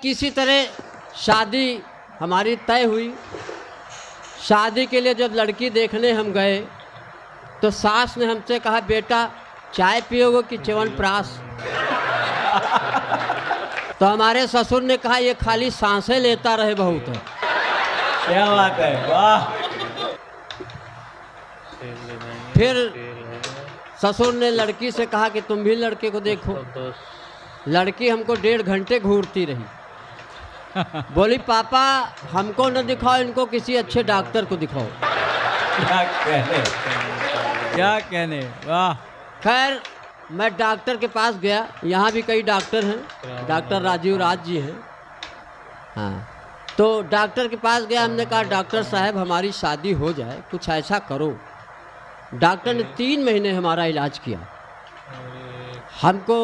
किसी तरह शादी हमारी तय हुई। शादी के लिए जब लड़की देखने हम गए तो सास ने हमसे कहा, बेटा चाय पियोगे कि च्यवनप्राश? तो हमारे ससुर ने कहा, ये खाली सांसें लेता रहे बहुत है। क्या बात है, वाह। फिर ससुर ने लड़की से कहा कि तुम भी लड़के को देखो। लड़की हमको 1.5 घंटे घूरती रही। बोली, पापा हमको न दिखाओ, इनको किसी अच्छे डॉक्टर को दिखाओ। क्या कहने, वाह। खैर मैं डॉक्टर के पास गया। यहाँ भी कई डॉक्टर हैं, डॉक्टर राजीव राज जी हैं। हाँ, तो डॉक्टर के पास गया। हमने कहा, डॉक्टर साहब हमारी शादी हो जाए, कुछ ऐसा करो। डॉक्टर ने 3 महीने हमारा इलाज किया। हमको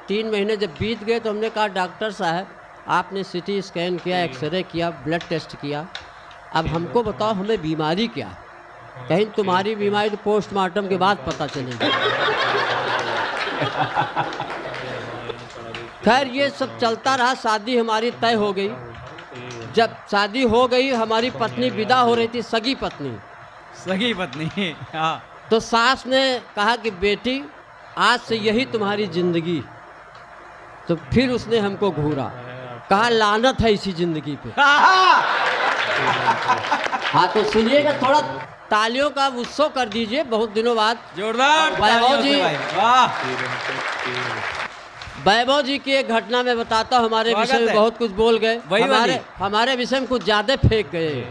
3 महीने जब बीत गए तो हमने कहा, डॉक्टर साहब आपने सीटी स्कैन किया, एक्सरे किया, ब्लड टेस्ट किया, अब हमको बताओ हमें बीमारी क्या है? कहीं तुम्हारी बीमारी तो पोस्टमार्टम के बाद पता चलेगी। खैर ये सब चलता रहा। शादी हमारी तय हो गई। जब शादी हो गई, हमारी पत्नी विदा हो रही थी, सगी पत्नी। सगी पत्नी, हाँ। तो सास ने कहा कि बेटी आज से यही तुम्हारी जिंदगी। तो फिर उसने हमको घूरा, कहा लानत है इसी जिंदगी पे। हाँ तो सुनिएगा, थोड़ा तालियों का उत्सव कर दीजिए। बहुत दिनों बाद जोरदार वैभव जी, वाह। वैभव जी की एक घटना में बताता हूँ। हमारे विषय में बहुत कुछ बोल गए, हमारे विषय में कुछ ज़्यादा फेंक गए।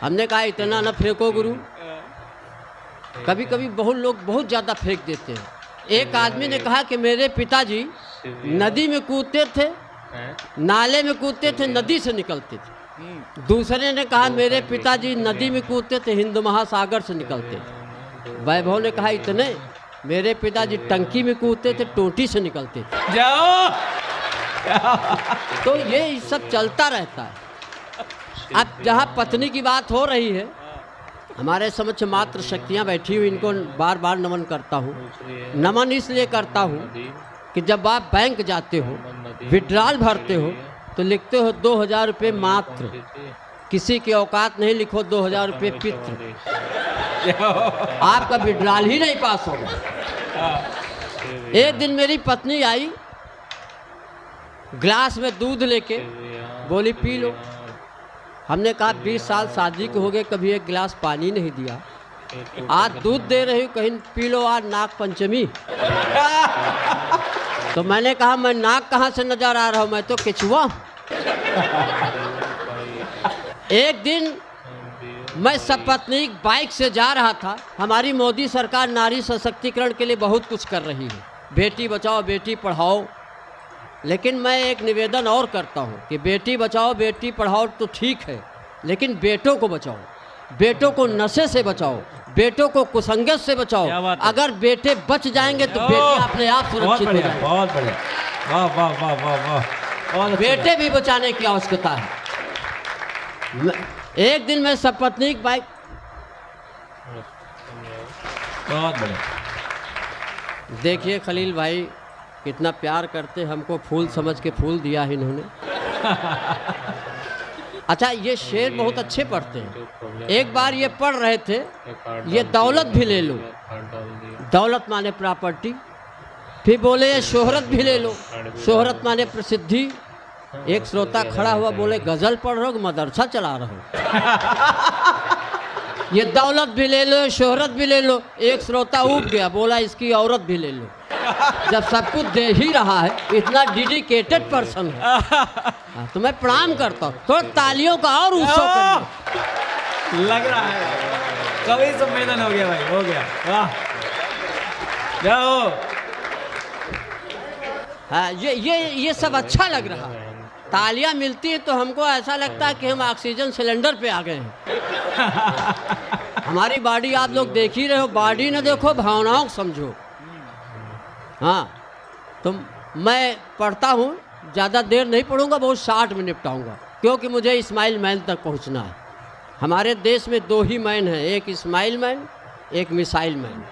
हमने कहा इतना न फेंको गुरु। कभी कभी बहुत लोग बहुत ज़्यादा फेंक देते हैं। एक आदमी ने कहा कि मेरे पिताजी नदी में कूदते थे, नाले में कूदते थे, नदी से निकलते थे। दूसरे ने कहा मेरे पिताजी नदी में कूदते थे, हिंद महासागर से निकलते थे। वैभव ने कहा इतने? मेरे पिताजी टंकी में कूदते थे, टोटी से निकलते थे। जाओ। तो ये सब चलता रहता है। अब जहाँ पत्नी की बात हो रही है, हमारे समक्ष मात्र शक्तियाँ बैठी हुई, इनको बार बार नमन करता हूँ। नमन इसलिए करता हूँ कि जब आप बैंक जाते हो, विड्रॉल भरते हो, तो लिखते हो 2000 रुपये मात्र। किसी की औकात नहीं, लिखो 2000 रुपये पित्र। आपका विड्रॉल ही नहीं पास होगा। एक दिन मेरी पत्नी आई, ग्लास में दूध लेके, बोली पी लो। हमने कहा 20 साल शादी को हो गए, कभी एक गिलास पानी नहीं दिया, आज दूध दे रही हूँ, कहीं पी लो, आज नाग पंचमी। तो मैंने कहा मैं नाग कहाँ से नजर आ रहा हूँ, मैं तो केचुआ। एक दिन मैं सपत्नीक बाइक से जा रहा था। हमारी मोदी सरकार नारी सशक्तिकरण के लिए बहुत कुछ कर रही है, बेटी बचाओ बेटी पढ़ाओ। लेकिन मैं एक निवेदन और करता हूँ कि बेटी बचाओ बेटी पढ़ाओ तो ठीक है, लेकिन बेटों को बचाओ, बेटों को नशे से बचाओ, बेटों को कुसंगत से बचाओ। अगर बेटे बच जाएंगे तो बेटी अपने आप सुरक्षित हो जाएंगे। बहुत बढ़िया, वाह वाह वाह वाह वाह। बेटे भी बचाने की आवश्यकता है। एक दिन मैं सपत्नीक बाइक, बहुत बढ़िया। देखिए खलील भाई कितना प्यार करते, हमको फूल समझ के फूल दिया है इन्होंने। अच्छा ये शेर बहुत अच्छे पढ़ते हैं। एक बार ये पढ़ रहे थे, ये दौलत भी ले लो, दौलत माने प्रॉपर्टी। फिर बोले ये शोहरत भी ले लो, शोहरत माने प्रसिद्धि। एक श्रोता खड़ा हुआ, बोले गजल पढ़ रहे हो, मदरसा चला रहे हो। ये दौलत भी ले लो, शोहरत भी ले लो। एक श्रोता उब गया, बोला इसकी औरत भी ले लो। जब सब कुछ दे ही रहा है, इतना डेडिकेटेड पर्सन है, तो मैं प्रणाम करता हूँ। थोड़ा तालियों का और उत्सव करिए। लग रहा है कवि सम्मेलन हो गया भाई, हो गया, वाह। जाओ। हाँ ये सब अच्छा लग रहा है। तालियां मिलती है तो हमको ऐसा लगता है कि हम ऑक्सीजन सिलेंडर पे आ गए हैं। हमारी बॉडी आप लोग देख ही रहे हो, बॉडी न देखो भावनाओं को समझो। हाँ तो मैं पढ़ता हूँ, ज़्यादा देर नहीं पढ़ूंगा, बहुत शॉर्ट में निपटाऊंगा, क्योंकि मुझे इस्माइल मैन तक पहुँचना है। हमारे देश में 2 ही मैन हैं, एक इस्माइल मैन, एक मिसाइल मैन।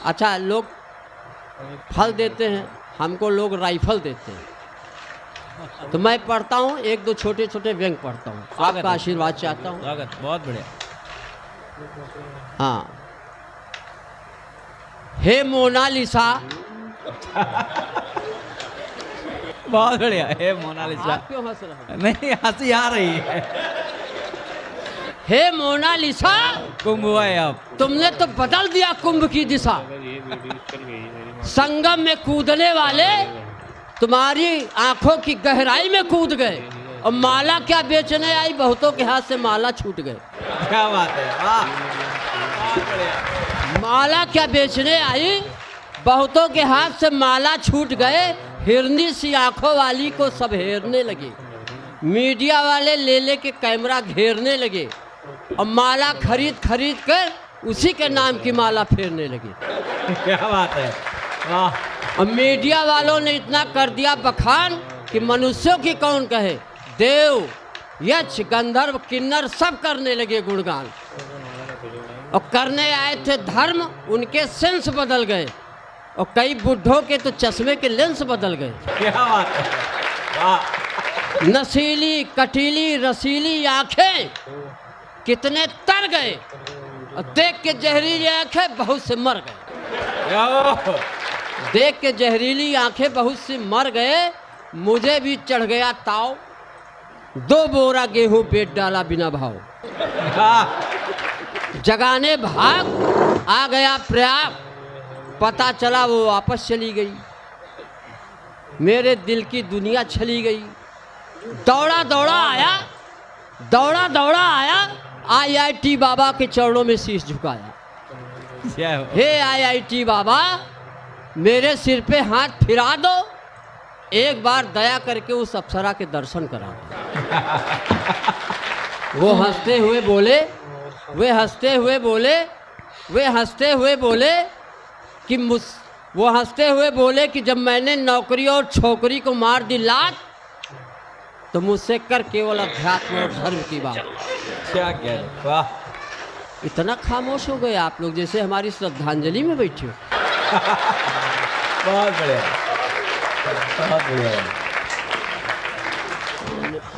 अच्छा लोग फल देते हैं, हमको लोग राइफल देते हैं। तो मैं पढ़ता हूँ, एक दो छोटे छोटे व्यंग पढ़ता हूँ, स्वागत आपका है। आशीर्वाद चाहता हूँ। स्वागत, बहुत बढ़िया। हाँ। हे मोनालिसा, बहुत बढ़िया। हे मोनालिसा। आप क्यों हंस रहे हैं? नहीं, हंसी आ रही है। हे मोनालिसा, कुंभ हुआ है अब। तुमने तो बदल दिया कुंभ की दिशा। संगम में कूदने वाले तुम्हारी आंखों की गहराई में कूद गए, और माला क्या बेचने आई, बहुतों के हाथ से माला छूट गए। क्या बात है, वाह, बहुत बढ़िया। माला क्या बेचने आई, बहुतों के हाथ से माला छूट गए, हिरनी सी आंखों वाली को सब हेरने लगे, मीडिया वाले ले ले के कैमरा घेरने लगे, और माला खरीद खरीद कर उसी के नाम की माला फेरने लगे। क्या बात है, वाह। और मीडिया वालों ने इतना कर दिया बखान कि मनुष्यों की कौन कहे, देव यक्ष गंधर्व किन्नर सब करने लगे गुणगान, और करने आए थे धर्म, उनके सेंस बदल गए, और कई बुढ़ों के तो चश्मे के लेंस बदल गए। क्या बात है, वाह। नशीली कटीली रसीली आंखें कितने तर गए, और देख के जहरीली आंखें बहुत से मर गए। देख के जहरीली आंखें बहुत से मर गए, मुझे भी चढ़ गया ताव, 2 बोरा गेहूं बेच डाला बिना भाव। जगाने भाग आ गया प्रयाग, पता चला वो वापस चली गई, मेरे दिल की दुनिया चली गई। दौड़ा दौड़ा आया, IIT बाबा के चरणों में शीश झुकाया। हे IIT बाबा, मेरे सिर पे हाथ फिरा दो, एक बार दया करके उस अप्सरा के दर्शन करा दो। वो हंसते हुए बोले कि जब मैंने नौकरी और छोकरी को मार दी लात, तो मुझसे कर केवल अध्यात्म और धर्म की बात। क्या कह रहे, वाह। इतना खामोश हो गए आप लोग जैसे हमारी श्रद्धांजलि में बैठे हो। बहुत बढ़िया, बहुत बढ़िया।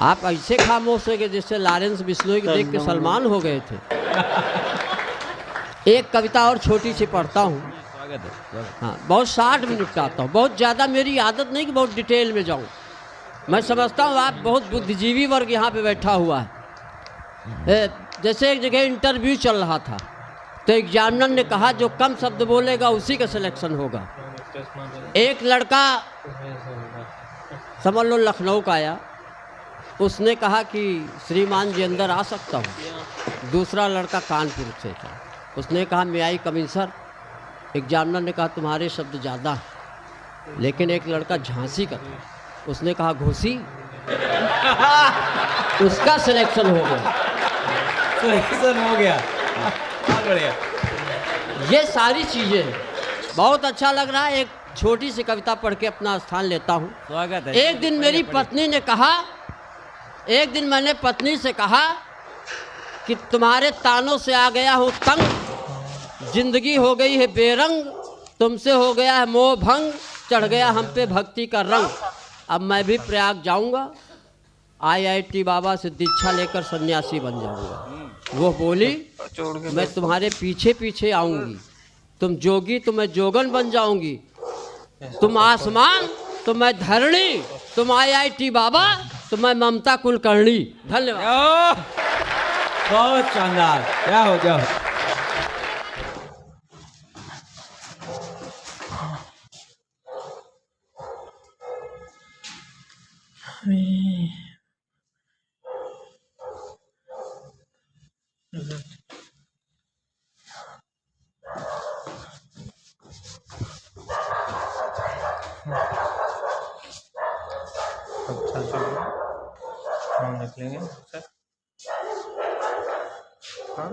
आप ऐसे खामोश हो गए जैसे लॉरेंस बिश्नोई को देख के सलमान हो गए थे। एक कविता और छोटी सी पढ़ता हूँ। स्वागत है। हाँ, बहुत 60 में निपटाता हूँ, बहुत ज़्यादा मेरी आदत नहीं कि बहुत डिटेल में जाऊँ। मैं समझता हूँ आप बहुत बुद्धिजीवी वर्ग यहाँ पे बैठा हुआ है। जैसे एक जगह इंटरव्यू चल रहा था, तो एग्जामिनर ने कहा जो कम शब्द बोलेगा उसी का सिलेक्शन होगा। एक लड़का समझ लो लखनऊ का आया, उसने कहा कि श्रीमान जी अंदर आ सकता हूँ। दूसरा लड़का कानपुर से था, उसने कहा मैं आई कम इन सर। एग्जामिनर ने कहा तुम्हारे शब्द ज़्यादा हैं। लेकिन एक लड़का झांसी का था, उसने कहा घोसी। उसका सिलेक्शन हो गया। सिलेक्शन हो गया, बहुत बढ़िया। ये सारी चीज़ें हैं, बहुत अच्छा लग रहा है। एक छोटी सी कविता पढ़ के अपना स्थान लेता हूँ। स्वागत है। एक दिन मेरी पत्नी ने कहा, एक दिन मैंने पत्नी से कहा कि तुम्हारे तानों से आ गया हूँ तंग, जिंदगी हो गई है बेरंग, तुमसे हो गया है मोह भंग, चढ़ गया हम पे भक्ति का रंग। अब मैं भी प्रयाग जाऊँगा, IIT बाबा से दीक्षा लेकर सन्यासी बन जाऊँगा। वो बोली मैं तुम्हारे पीछे पीछे आऊँगी, तुम जोगी तो मैं जोगन बन जाऊँगी, तुम आसमान तो मैं धरणी, तुम IIT बाबा तो मैं ममता कुलकर्णी। धन्यवाद। बहुत शानदार, क्या हो जाओ। हम निकलेंगे सर। हाँ